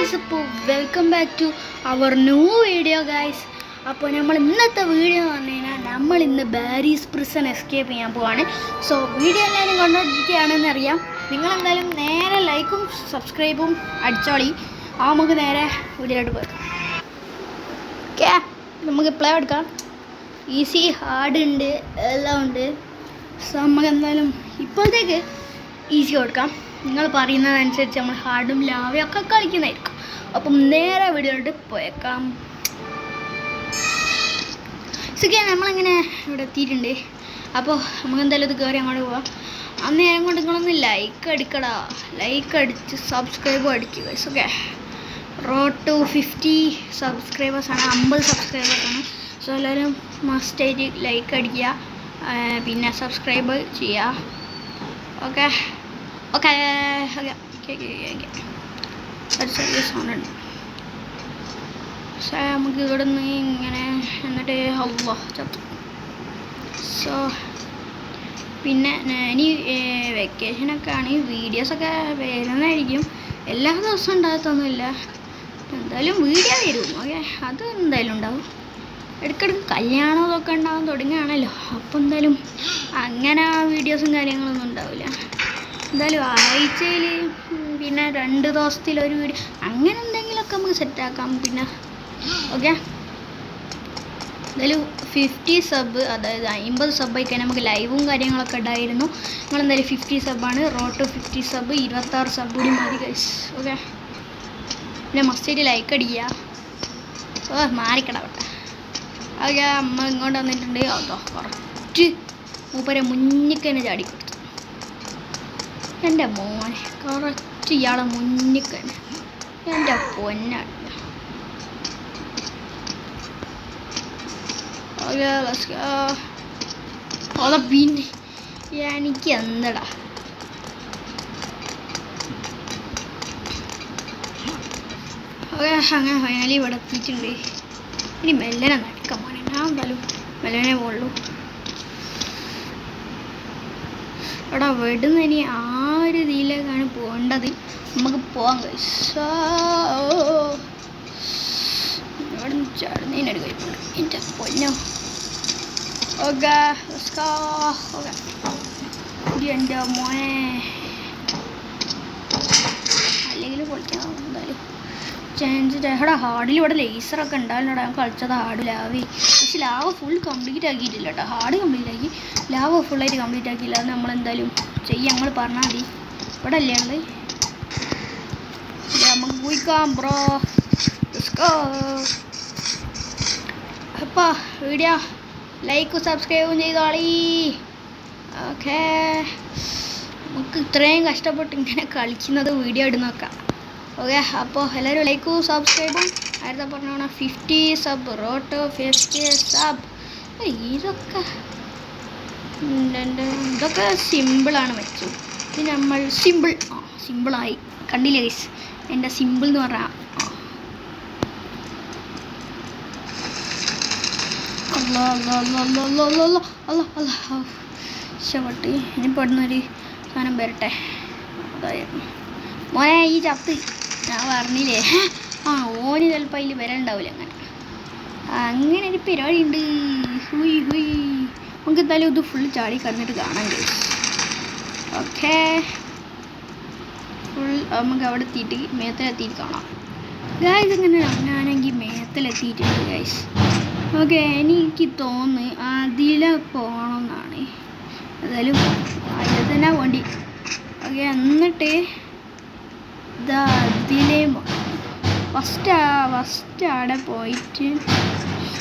Guys, അപ്പോൾ welcome back to our new video guys. അപ്പോൾ നമ്മൾ ഇന്നത്തെ വീഡിയോ എന്ന് പറഞ്ഞു കഴിഞ്ഞാൽ നമ്മൾ ഇന്ന് ബാരീസ് പ്രിസൺ എസ്കേപ്പ് ചെയ്യാൻ പോവാണ്. സോ വീഡിയോ എല്ലാവരും കൊണ്ടുവന്നിരിക്കുകയാണെന്ന് അറിയാം. നിങ്ങളെന്തായാലും നേരെ ലൈക്കും സബ്സ്ക്രൈബും അടിച്ചോളി. നമുക്ക് നേരെ വീഡിയോയിലോട്ട് പോകാം. ഓക്കെ, നമുക്ക് പ്ലേ എടുക്കാം. ഈസി, ഹാർഡ് ഉണ്ട്, എല്ലാം ഉണ്ട്. സോ നമുക്ക് എന്തായാലും ഇപ്പോഴത്തേക്ക് ഈസി കൊടുക്കാം. നിങ്ങൾ പറയുന്നതനുസരിച്ച് നമ്മൾ ഹാർഡും ലാവയും ഒക്കെ കളിക്കുന്നതായിരിക്കും. അപ്പം നേരെ വീഡിയോയിലോട്ട് പോയേക്കാം. സുഖിയാണ്, നമ്മളിങ്ങനെ ഇവിടെ എത്തിയിട്ടുണ്ട്. അപ്പോൾ നമുക്ക് എന്തായാലും ഇത് കയറി അങ്ങോട്ട് പോവാം. അന്നേരം കൊണ്ട് നിങ്ങളൊന്ന് ലൈക്ക് അടിക്കടാ. ലൈക്ക് അടിച്ച് സബ്സ്ക്രൈബ് അടിക്കുക. ഓക്കെ, റോഡ് ടു 50 സബ്സ്ക്രൈബേഴ്സാണ്, 50 സബ്സ്ക്രൈബേഴ്സാണ്. സോ എല്ലാവരും മസ്റ്റായിട്ട് ലൈക്ക് അടിക്കുക, പിന്നെ സബ്സ്ക്രൈബ് ചെയ്യുക. Okay okay okay okay okay ഒരു ചെറിയ സൗണ്ട് ഉണ്ട്. പക്ഷേ നമുക്ക് ഇവിടെ നിന്ന് ഇങ്ങനെ എന്നിട്ട് അള്ളാ ചത്തു. സോ പിന്നെ ഇനി വെക്കേഷനൊക്കെ ആണ്, വീഡിയോസൊക്കെ വരുന്നതായിരിക്കും. എല്ലാ ദിവസവും ഉണ്ടാകത്തൊന്നുമില്ല, എന്തായാലും വീഡിയോ വരും. ഓക്കെ, അത് എന്തായാലും ഉണ്ടാവും. ഇടയ്ക്കിടയ്ക്ക് കല്യാണം ഇതൊക്കെ ഉണ്ടാകാൻ തുടങ്ങുകയാണല്ലോ, അപ്പോൾ എന്തായാലും അങ്ങനെ വീഡിയോസും കാര്യങ്ങളൊന്നും ഉണ്ടാവില്ല. എന്തായാലും ആഴ്ചയിൽ പിന്നെ 2 ദിവസത്തിലൊരു വീഡിയോ അങ്ങനെ എന്തെങ്കിലുമൊക്കെ നമുക്ക് സെറ്റാക്കാം. പിന്നെ ഓക്കെ, എന്തായാലും 50 സബ്, അതായത് 50 സബ്ബായിക്കാൻ നമുക്ക് ലൈവും കാര്യങ്ങളൊക്കെ ഉണ്ടായിരുന്നു. നിങ്ങളെന്തായാലും 50 സബ്ബാണ്, റോഡ് ടു 50 സബ്, 26 സബ് കൂടി മതി ഗൈസ്. ഓക്കെ, പിന്നെ മസ്റ്റായിട്ട് ലൈക്ക് അടിക്കുക. മാറിക്കടവട്ടെ. ഓക്കെ, അമ്മ ഇങ്ങോട്ട് വന്നിട്ടുണ്ട്. അതോ കറക്റ്റ് മൂപ്പരെ മുന്നിക്ക് തന്നെ ചാടിക്കൊടുത്തു. എൻ്റെ മോനെ കറക്റ്റ് ഇയാളെ മുന്നിക്ക് തന്നെ. എൻ്റെ പൊന്നാണ്. ഓക്കെ, പിന്നെ എനിക്ക് എന്തടാ. ഓക്കെ, അങ്ങനെ ഫൈനലി ഇവിടെ എത്തിയിട്ടുണ്ട്. ഇനി മെല്ലനെ നടക്കാൻ പോണേ. ഞാൻ എന്തായാലും മെല്ലനെ പോകുള്ളൂ. എടാ വിടുന്നതിന് ആ ഒരു രീതിയിലേക്കാണ് പോകേണ്ടത്. നമുക്ക് പോകാൻ കഴിച്ചാ ഇവിടെ നിന്ന് ചടന്നതിനൊരു കഴിപ്പുണ്ട്. എൻ്റെ പൊന്നോ. ഓക്കെ ഓക്കെ, എൻ്റെ മോനെ അല്ലെങ്കിൽ പൊളിക്കാൻ എന്തായാലും ചാൻസ്. എടാ ഹാർഡിൽ ഇവിടെ ലേസറൊക്കെ ഉണ്ടാവില്ലടാ. ഞാൻ കളിച്ചത് ഹാർഡ് ലാവി, പക്ഷെ ലാവ ഫുൾ കംപ്ലീറ്റ് ആക്കിയിട്ടില്ല കേട്ടോ. ഹാർഡ് കംപ്ലീറ്റ് ആക്കി, ലാവ ഫുള്ളായിട്ട് കംപ്ലീറ്റ് ആക്കിയില്ല. അത് നമ്മളെന്തായാലും ചെയ്യാം, നമ്മൾ പറഞ്ഞാൽ മതി. ഇവിടെ അല്ലേ ഉള്ളത്, നമുക്ക് പോയിക്കാം ബ്രോ. അപ്പോൾ വീഡിയോ ലൈക്കും സബ്സ്ക്രൈബും ചെയ്തോളി. ഓക്കെ, നമുക്ക് ഇത്രയും കഷ്ടപ്പെട്ട് ഇങ്ങനെ കളിക്കുന്നത് വീഡിയോ ഇട്ട് നോക്കാം. ഓക്കെ, അപ്പോൾ എല്ലാവരും ലൈക്കും സബ്സ്ക്രൈബും. നേരത്തെ പറഞ്ഞോണ 50 സബ്, റോഡ് ടു 50 സബ്. ഇതൊക്കെ സിമ്പിളാണ് വെച്ചു. ഇത് നമ്മൾ സിമ്പിളായി കണ്ടില്ലേ ഗൈസ്. എൻ്റെ സിമ്പിൾ എന്ന് പറഞ്ഞാൽ ഇഷ്ടപ്പെട്ട് ഇനി പെടുന്നൊരു സാധനം വരട്ടെ. അതായിരുന്നു മോനെ ഈ ചത്ത്. ഞാൻ പറഞ്ഞില്ലേ, ഓന് ചിലപ്പോൾ അതിൽ വരണ്ടാവില്ല. അങ്ങനെ ഒരു പരിപാടി ഉണ്ട്. നമുക്ക് എന്തായാലും ഇത് ഫുള്ള് ചാടി കിടന്നിട്ട് കാണാൻ കഴിയും. ഓക്കെ, ഫുൾ നമുക്ക് അവിടെ എത്തിയിട്ട് മേത്തിലെത്തിയിട്ട് കാണാം ഗായ്സ്. ഇങ്ങനെ ഞാനെങ്കിൽ മേത്തിലെത്തിയിട്ടുണ്ട് ഗായ്സ്. ഓക്കെ, എനിക്ക് തോന്നുന്നു അതിലെ പോകണമെന്നാണ്. എന്തായാലും അതിൽ തന്നെ വേണ്ടി. ഓക്കെ, എന്നിട്ട് ഇതാ അതിലേ ഫസ്റ്റ് അവിടെ പോയിട്ട്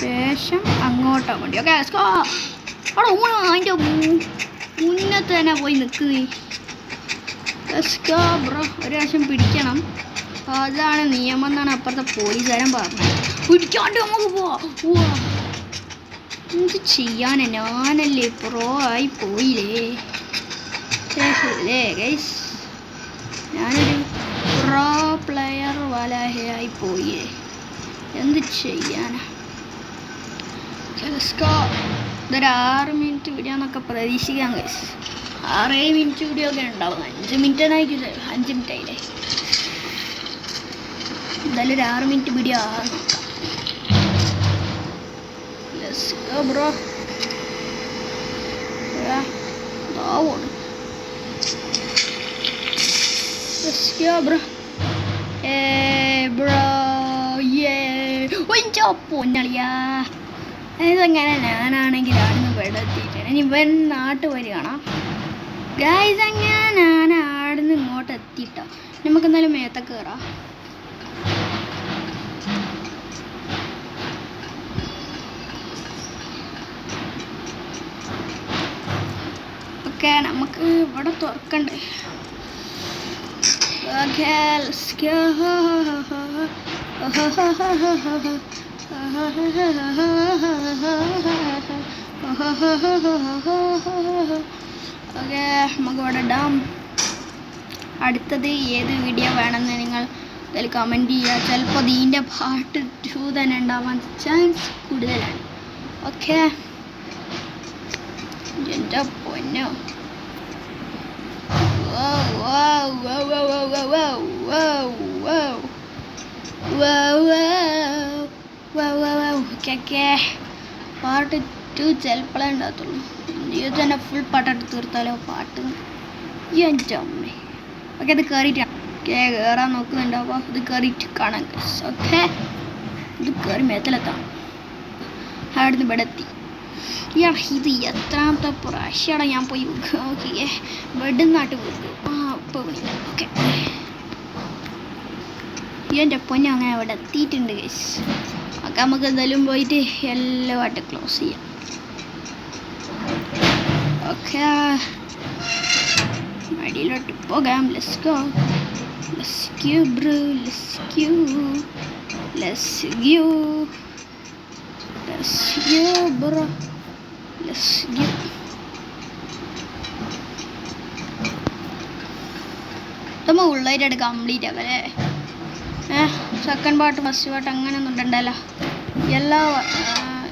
ശേഷം അങ്ങോട്ടാണ് വേണ്ടി. ഓക്കെ, അവിടെ അതിൻ്റെ മുന്നത്ത് തന്നെ പോയി നിൽക്കുക. ബ്രോ ഒരു പ്രാവശ്യം പിടിക്കണം, അതാണ് നിയമം എന്നാണ് അപ്പുറത്തെ പോലീസുകാരൻ പറഞ്ഞത്. പിടിക്കാണ്ട് നമുക്ക് പോവാ. എന്ത് ചെയ്യാനാ, ഞാനല്ലേ പ്രോ ആയി പോയില്ലേ ഗൈസ്. ഞാനൊരു പ്രോ പ്ലെയർ വലഹയായി പോയില്ലേ, എന്ത് ചെയ്യാനാ. ഇതൊരു 6 മിനിറ്റ് വീഡിയോ എന്നൊക്കെ പ്രതീക്ഷിക്കാം ഗൈസ്. 6 മിനിറ്റ് വീഡിയോ ഒക്കെ ഉണ്ടാവും. 5 മിനിറ്റ് ആയിരിക്കും, 5 മിനിറ്റ് ആയില്ലേ. എന്തായാലും ഒരു 6 മിനിറ്റ് വീഡിയോ ആകും. Let's go bro. ഓട്. Let's go bro. ബ്രോ പൊന്നളിയാ. ഇതെങ്ങനെ ഞാനാണെങ്കിൽ ആടുന്ന് വെള്ളത്തിയിട്ട് ഇനി ഇവൻ നാട്ടിൽ വരികയാണ് ഗായ്സ്. അങ്ങനെ ഞാൻ ആടുന്ന് ഇങ്ങോട്ട് എത്തിയിട്ടോ. നമുക്ക് എന്തായാലും മേത്തൊക്കെ കയറാം. ഓക്കെ നമുക്ക് ഇവിടെ തുറക്കണ്ടേ. Okay let's go. ഓക്കെ നമുക്ക് ഇവിടെ ഇടാം. അടുത്തത് ഏത് വീഡിയോ വേണമെന്ന് നിങ്ങൾ ഇതിൽ കമൻറ്റ് ചെയ്യുക. ചിലപ്പോൾ ഇതിൻ്റെ പാർട്ട് 2 തന്നെ ഉണ്ടാവാൻ ചാൻസ് കൂടുതലാണ്. ഓക്കെ എൻ്റെ പൊന്നോ. പാർട്ട് 2 ചിലപ്പോഴേ ഉണ്ടാകത്തുള്ളൂ. ഇത് തന്നെ ഫുൾ പാട്ടെടുത്ത് തീർത്താലോ പാട്ട്. എൻ്റെ അമ്മേ. ഓക്കെ ഇത് കയറിയിട്ടാണ്. ഓക്കെ കയറാൻ നോക്കുന്നുണ്ടോ? അപ്പോൾ ഇത് കയറിയിട്ട് കാണാം. ഓക്കെ ഇത് കയറി മേത്തിലെത്താം. അവിടുന്ന് ഇവിടെ എത്തി. ഇത് എത്രാമത്തെ പ്രാവശ്യമാണ് ഞാൻ പോയി നോക്കിയേ. ബെഡ് നാട്ട് പോയി. ഇപ്പോൾ വിളിക്കാം. ഓക്കെ എൻ്റെ പൊന്നെ അങ്ങനെ അവിടെ എത്തിയിട്ടുണ്ട് ഗൈസ്. ഓക്കെ നമുക്ക് എന്തായാലും പോയിട്ട് എല്ലാമായിട്ട് ക്ലോസ് ചെയ്യാം. ഓക്കെ മടിയിലോട്ട് പോകാം. Let's go. Let's go bro. Let's go. Let's go. Let's go bro. Let's go. നമ്മൾ ഉള്ളായിട്ട് കംപ്ലീറ്റ് ആവല്ലേ. സെക്കൻഡ് പാർട്ട് ഫസ്റ്റ് പാർട്ട് അങ്ങനെയൊന്നും ഉണ്ടല്ലോ. എല്ലാ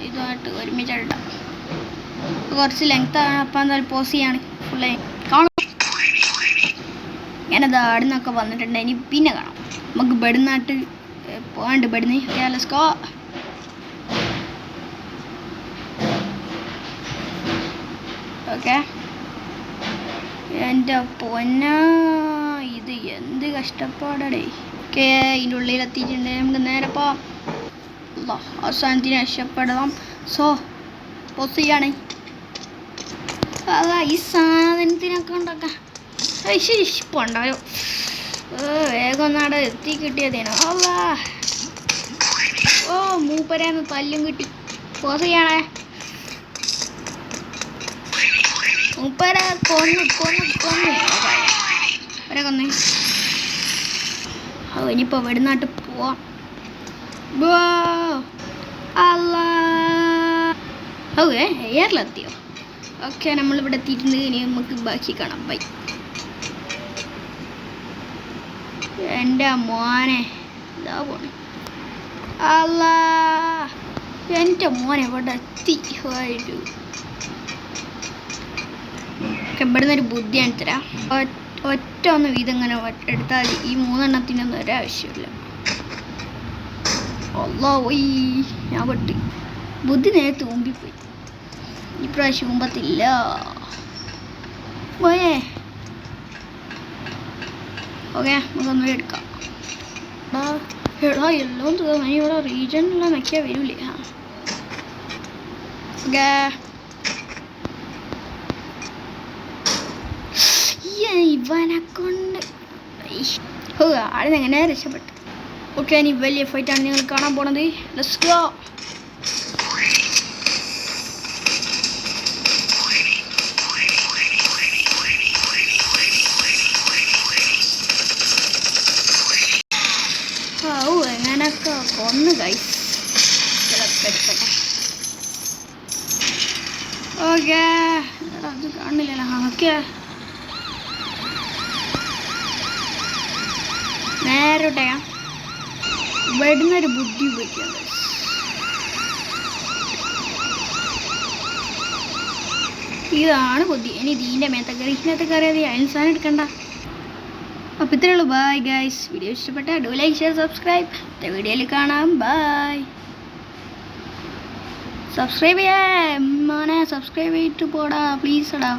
ഇതുമായിട്ട് ഒരുമിച്ചിടാം. കുറച്ച് ലെങ്ത് ആണ്. അപ്പം എന്തായാലും പോസ് ചെയ്യാണ് ഫുള്ള് കാണാം. ഞാനത് ആടുന്നൊക്കെ വന്നിട്ടുണ്ട്. ഇനി പിന്നെ കാണാം. നമുക്ക് ബെടുന്നാട്ട് പോകാണ്ട് ബെടുന്ന്. Let's go. ഓക്കെ എൻ്റെ പൊന്ന ഇത് എന്ത് കഷ്ടപ്പാടേ. ഓക്കെ ഇതിൻ്റെ ഉള്ളിലെത്തിയിട്ടുണ്ട്. നമുക്ക് നേരെ പോവാം. അവസാനത്തിന് രക്ഷപ്പെടാം. സോ പോസ് ചെയ്യാണ്. അതാ ഈ സാധനത്തിനൊക്കെ ഉണ്ടാക്കാം. പോണ്ടായോ. വേഗം ഒന്നാടെ എത്തി കിട്ടിയതേനോ. അല്ലാ മൂപ്പരേന്ന് തല്ലും കിട്ടി. പോസ് ചെയ്യണേ. മൂപ്പര കൊന്ന് ഇനിയിപ്പോൾ വെടുന്നാട്ട് പോവാം. എയറിലെത്തിയോ? ഓക്കെ നമ്മളിവിടെ എത്തിയിട്ടുണ്ട്. ഇനി നമുക്ക് ബാക്കി കാണാം. ബൈ. എൻ്റെ മോനെ ഇതാ പോണേ. എൻ്റെ മോനെ ഇവിടെ എത്തി. ഇവിടുന്ന് ഒരു ബുദ്ധിയാണ് തരാം. ഒറ്റ ഒന്ന് വീതം ഇങ്ങനെ എടുത്താൽ ഈ 3 എണ്ണത്തിനൊന്നും ഒരാവശ്യമില്ല. ഞാൻ പൊട്ടി. ബുദ്ധി നേരെ തൂമ്പിപ്പോയി. ഇപ്രാവശ്യം മുമ്പത്തില്ല. പോയേ. ഓക്കെ നമുക്കൊന്നും എടുക്കാം. എടാ എല്ലാം തീർന്നു. ഇവിടെ റീജനിലുള്ള നോക്കിയാൽ വരൂലേ. ഓക്കെ ഇവനെ കൊണ്ട് ആളിന്ന് എങ്ങനെ രക്ഷപ്പെട്ടു. ഓക്കെ ഇനി വലിയ ഫൈറ്റാണ് നിങ്ങൾ കാണാൻ പോണത്. Let's go. എങ്ങനൊക്കെ കൊന്ന് ഗൈസ്. ഓക്കെ അത് കാണില്ലല്ലോ. ഓക്കെ നേരോട്ടെ വെടുന്നൊരു ബുദ്ധി ഉപയോഗിക്കുന്നത്. ഇതാണ് ബുദ്ധി. ഇനി ഇതിൻ്റെ മേത്തക്കറി ഇതിനകത്ത് കയറിയത് അയൽസാനം എടുക്കണ്ട. അപ്പോൾ ഇത്രയേ ഉള്ളൂ. Bye guys. വീഡിയോ ഇഷ്ടപ്പെട്ടാൽ ഡു ലൈക്ക് ഷെയർ സബ്സ്ക്രൈബ്. അടുത്ത വീഡിയോയിൽ കാണാം. ബൈ. സബ്സ്ക്രൈബ് ചെയ്യാം മോനെ, സബ്സ്ക്രൈബ് ചെയ്തിട്ട് പോടാ പ്ലീസ് എടാ.